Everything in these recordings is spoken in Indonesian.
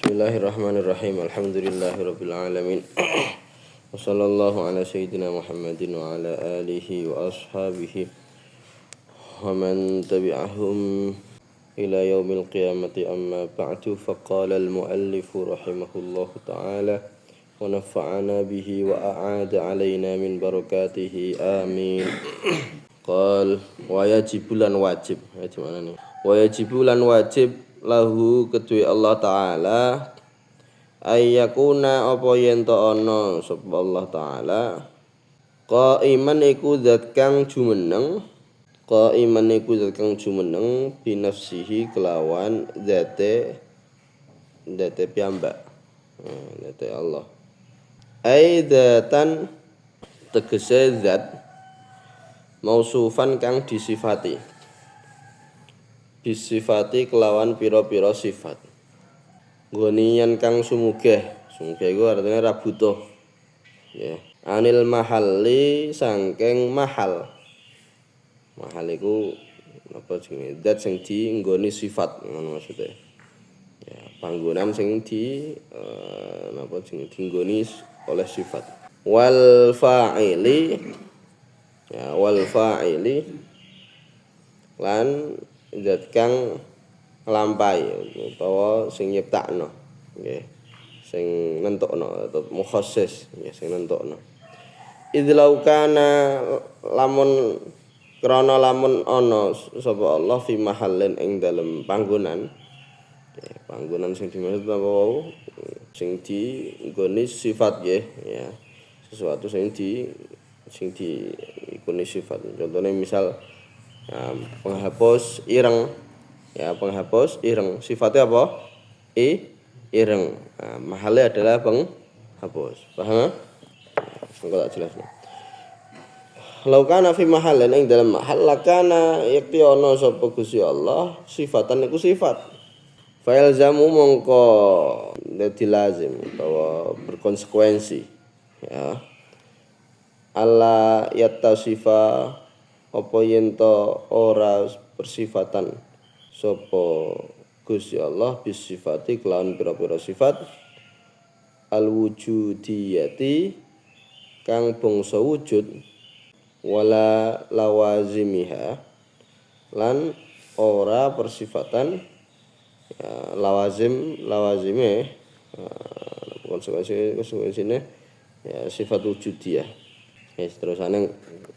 Bismillahirrahmanirrahim. Alhamdulillahirabbil alamin. Wassallallahu ala sayyidina Muhammadin wa ala alihi wa ashabihi wa man tabi'ahum ila yaumil qiyamati amma ba'du. Faqala al-muallif rahimahullahu ta'ala wa nafa'ana bihi wa a'ada alaina min barakatihi amin. Qal wa yajibulan wajib. Gimana nih? Wa yajibulan wajib lahu kedue Allah Ta'ala ayyakuna apa yen to ana sapa Allah Ta'ala qaiman iku zat kang jumeneng binafsihi kelawan zate piyambak zate Allah ai dzatan tegese zat mausufan kang disifati bisifati kelawan pira-pira sifat gonian kang sumugih iku artinya ra butuh ya anil mahalli sangking mahal iku apa jenenge zat sing dienggoni sifat ngono maksude ya panggonan sing napa jenenge dienggoni oleh sifat wal fa'ili lan zat kang nglampahi utawa sing nyiptakno nggih sing nentokno atau mukhassis nggih sing nentokno idlau kana lamun ana sapa Allah fi mahallin ing dalem panggonan sing dimaksud apa wau sing digoni sifat nggih ya sesuatu sing digoni sifat contohnya misal penghapus ireng sifatnya apa? Ireng. Mahalnya adalah penghapus. Paham? Engko tak jelasno. Lau kana fi mahallin ing dalam mahal lakana yakti ana sapa Gusti Allah sifatan iku sifat. Fa'il zamu mongko dadi lazim utawa berkonsekuensi ya. Allah yattasifa apa yen to ora bersifatan sapa Gusti Allah bisifati kelawan pira-pira sifat al wujudiyati kang bangsa wujud wala lawazimiha lan ora persifatan ya, lawazime konsekuensine ya sifat wujudiyah. Terusane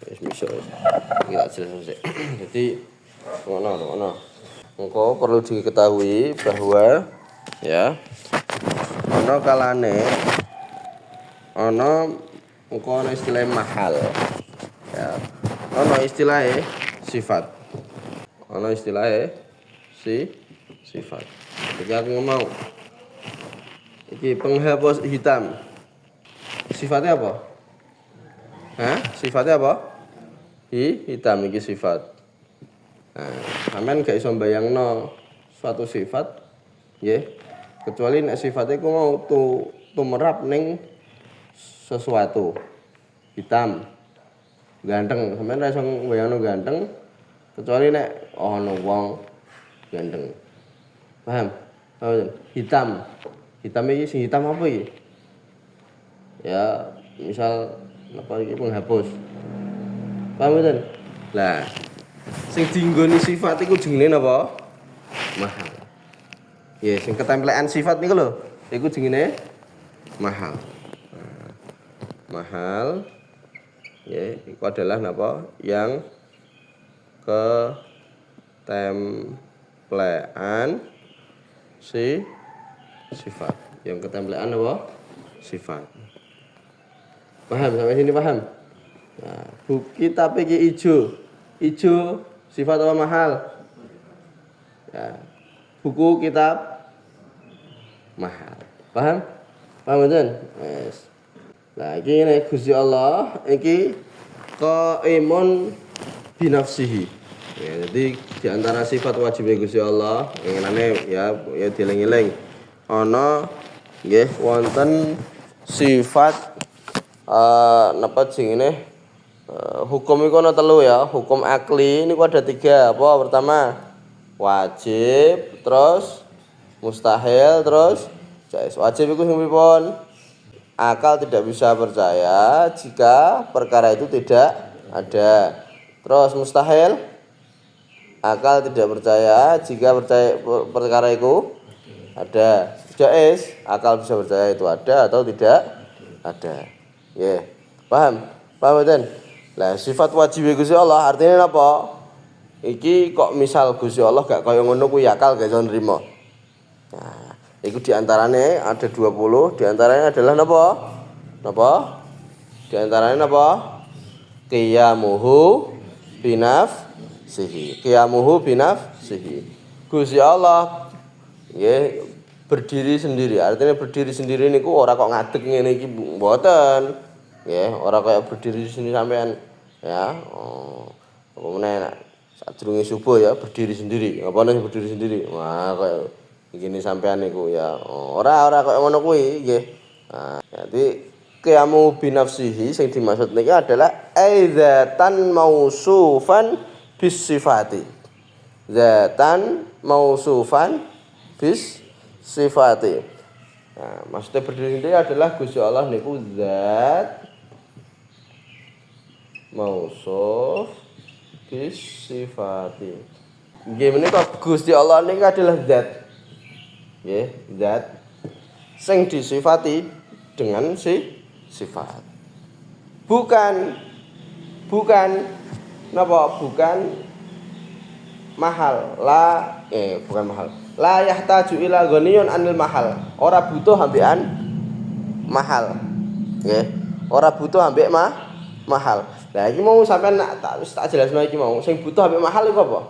wis bisa kita jelaskan. Jadi ngono. Engko perlu diketahui bahwa ya ana kalane ana istilah mahal. Ya. Ana istilah sifat. Sifat. Jadi aku ngomong iki penghapus hitam. Sifatnya apa? Sifatnya apa? Hitam iki sifat. Sampean gak iso mbayangno suatu sifat nggih, kecuali nek sifate ku mau tumerap ning sesuatu. Hitam. Ganteng, sampean ra iso mbayangno ganteng kecuali nek ana wong ganteng. Paham? Hitam. Hitam iki sing hitam apa iki? Ya, misal apa iki penghapus. Paham mboten? Lah, sing dienggoni sifat iku jenenge napa? Mahal. Ya, sing ketemplekan sifat niku lho, iku jenenge mahal. Mahal ya, iku adalah napa? Yang ketemplekan sifat. Yang ketemplekan apa? Sifat. Paham sampai sini paham? Nah, kitab iki ijo sifat apa mahal? Ya. Buku kitab mahal. Paham? Paham betul? Yes. Nah, iki nek Gusti Allah iki qaimun binafsihi. Ya, jadi di antara sifat wajib Gusti Allah ngenane ya dieling-eling ana nggih wonten sifat napa jenenge hukum iku ana 3 ya. Hukum akli niku ada 3. Apa pertama? Wajib, terus mustahil, terus jais. Wajib iku sing pripun? Akal tidak bisa percaya jika perkara itu tidak ada. Terus mustahil, akal tidak percaya jika perkara itu ada. Jais, akal bisa percaya itu ada atau tidak ada. Ya, paham? Paham betul? Lah sifat wajib Gusti Allah artinya apa? Iki kok misal Gusti Allah gak kaya ngono kuwi akal gak iso nrimo. Nah, itu diantaranya ada 20, diantaranya adalah napa? Napa? Diantaranya napa? Qiyamuhu binafsihi. Qiyamuhu binafsihi. Gusti Allah nggih berdiri sendiri. Artinya berdiri sendiri niku ora kok ngadeg ngene iki mboten. Nggih, ora kaya berdiri sendiri sampean ya. Apa meneh sadurunge subuh ya berdiri sendiri. Ngapane berdiri sendiri? Wah, kaya gini sampean niku ya. Ora kaya ngono kuwi nggih. Nah, jadi qiyamu binafsihi sing dimaksud niki adalah aidzatan mausufan bis sifati. Zatan mausufan bis sifati. Nah, maksudnya berdiri sendiri adalah Gusti Allah niku zat mausuf bis sifati. Nggih menika Gusti Allah niku adalah zat. Nggih, zat sing disifati dengan sifat. Bukan napa? Bukan mahal. Bukan mahal. La yahtaju ila ghaniyun anil mahal. Ora butuh ambekan mahal. Nggih. Ora butuh ambek mahal. Lah iki mau sampean tak jelasno iki mau. Sing butuh ambek mahal iku apa?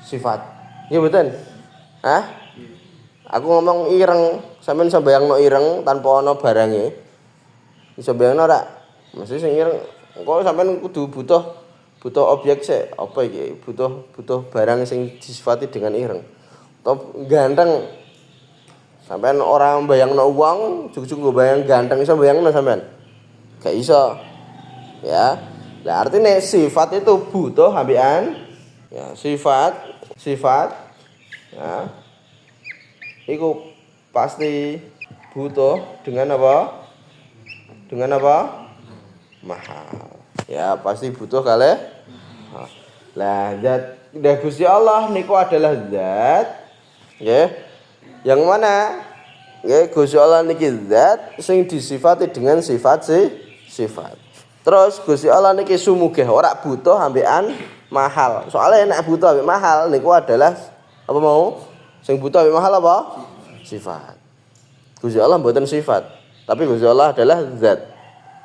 Sifat. Nggih mboten? Hah? Aku ngomong ireng, sampean iso bayangno ireng tanpa ana barange. Iso bayangno ora? Mesti sing ireng engko sampean kudu butuh objek sik. Apa iki? Butuh barang sing disifati dengan ireng. Top ganteng. Sampean ora bayangno uang, jujuk nggo bayang ganteng iso bayangno sampean? Gak iso. Ya. Lah artinya sifat itu butuh ambekan ya, sifat ya. Iku pasti butuh dengan apa? Dengan apa? Mahal. Ya, pasti butuh kalih. Lah zat Gusti Allah niku adalah zat nggih. Yang mana? Nggih, Gusti Allah niki zat sing disifati dengan sifat. Terus Gusti Allah niki sumugih ora butuh ambekan mahal. Soalnya nek butuh ambek mahal niku adalah apa mau? Sing butuh ambek mahal apa? Sifat. Gusti Allah mboten sifat, tapi Gusti Allah adalah zat.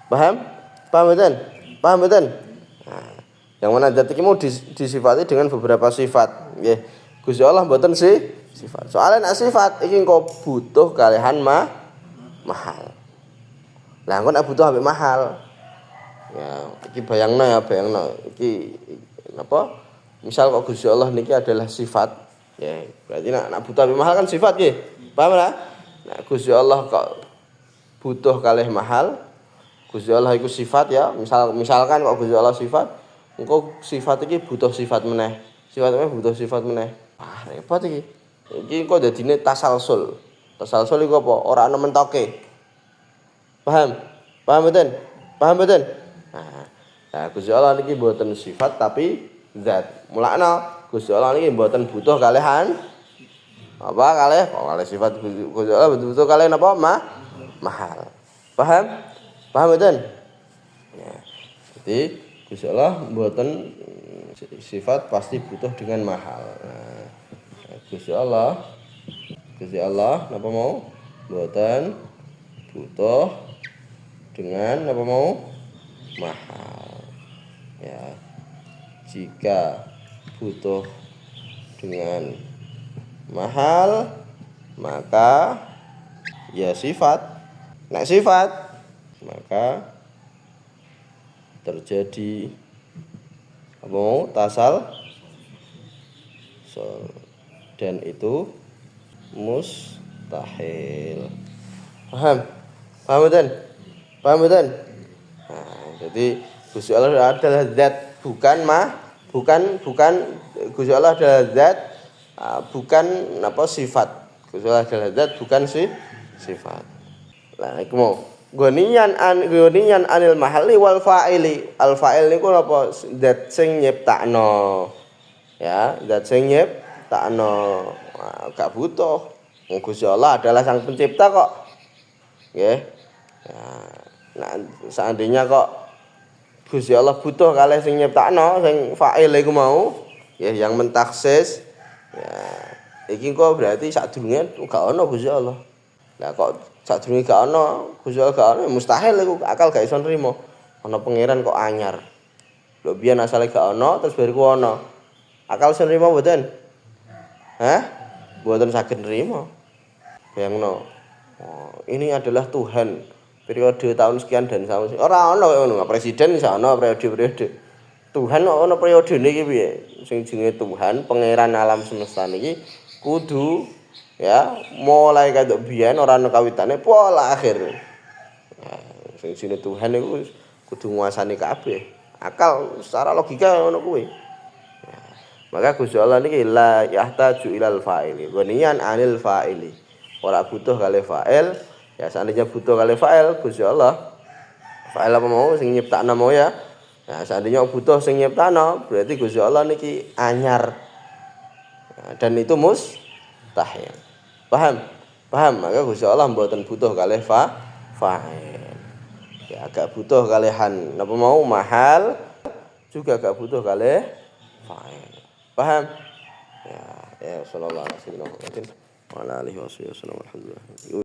Paham? Paham mboten? Paham mboten? Nah, yang mana zat iki mau disifati dengan beberapa sifat. Nggih. Gusti Allah mboten sifat. Soalnya nek sifat iki engko butuh kalihan mahal. Lah engko nek butuh ambek mahal. Ya, iki bayangno. Iki napa? Misal kok Gusti Allah niki adalah sifat, ya, berarti nak butuh ambek mahal kan sifat nggih. Paham ora? Nek Gusti Allah kok butuh kalih mahal, Gusti Allah iku sifat ya. Misalkan kok Gusti Allah sifat, engko sifat iki butuh sifat meneh. Sifatnya butuh sifat meneh. Ah, repot iki. Iki kok dadine tasalsul. Tasalsul iku apa? Ora ana mentoke. Paham? Paham mboten? Paham mboten? Nah, Gusti Allah niki mboten sifat tapi zat. Mulakna Gusti Allah niki mboten butuh kalihan apa kalih sifat Gusti Allah betul-betul kalihan apa? Mahal. Paham? Paham mboten? Ya. Jadi Gusti Allah mboten sifat pasti butuh dengan mahal. Nah, Gusti Allah napa mau? Mboten butuh dengan apa mau? Mahal. Ya. Jika butuh dengan mahal maka ya sifat. Nek sifat maka terjadi apa mau? Tasal dan itu mustahil. Paham? Paham betul? Paham betul? Nah, jadi Gusti Allah adalah zat bukan Gusti Allah adalah zat bukan apa sifat. Gusti Allah adalah zat bukan sifat. Lah iku mau gonian anil mahalli wal fa'ili. Al fa'il niku apa? Zat sing nyiptakno. Ya, zat sing nyiptakno. Gak butuh. Wong Gusti Allah adalah sang pencipta kok. Nggih. Ya. Nah, seandainya kok Gusti Allah butuh kalih sing nyiptakno, sing fa'il iku mau, ya yang mentaksis. Ya, iki kok berarti sadurunge gak ono Gusti Allah. Lah kok sadurunge gak ono, Gusti Allah gak ono, mustahil iku akal gak iso nrimo. Ana pangeran kok anyar. Lho biyen asale gak ono terus bariku ono. Akal iso nrimo mboten? Hah? Mboten saged nrimo. Bayangno. Oh, ini adalah Tuhan. Periode tahun sekian dan tahun sekian. Ora ono kaya ngono, presiden iso ono periode-periode. Tuhan kok ono periodene iki piye? Sing jenenge Tuhan, pangeran alam semesta niki kudu ya mulai kadok biyen ora ono kawitane pola akhir. Nah, sing jenenge Tuhan iku kudu nguasani kabeh. Akal secara logika ngono kuwi. Maka Gusti Allah niki la yahtaju ilal fa'ili. Gonian anil fa'ili. Ora butuh kali fa'il. Ya seandainya butuh kali fa'il Gusti Allah. Fa'il apa mau sing nyiptakno mau ya. Nah, seandainya butuh sing nyiptakno berarti Gusti Allah niki anyar. Nah, dan itu mustahil. Paham? Paham? Maka Gusti Allah mboten butuh kali fa'il. Ya agak butuh kalihan napa mau mahal juga agak butuh kali fa'il. Paham? Ya, sallallahu alaihi wasallam. Wa ala alihi wasallam. Alhamdulillah.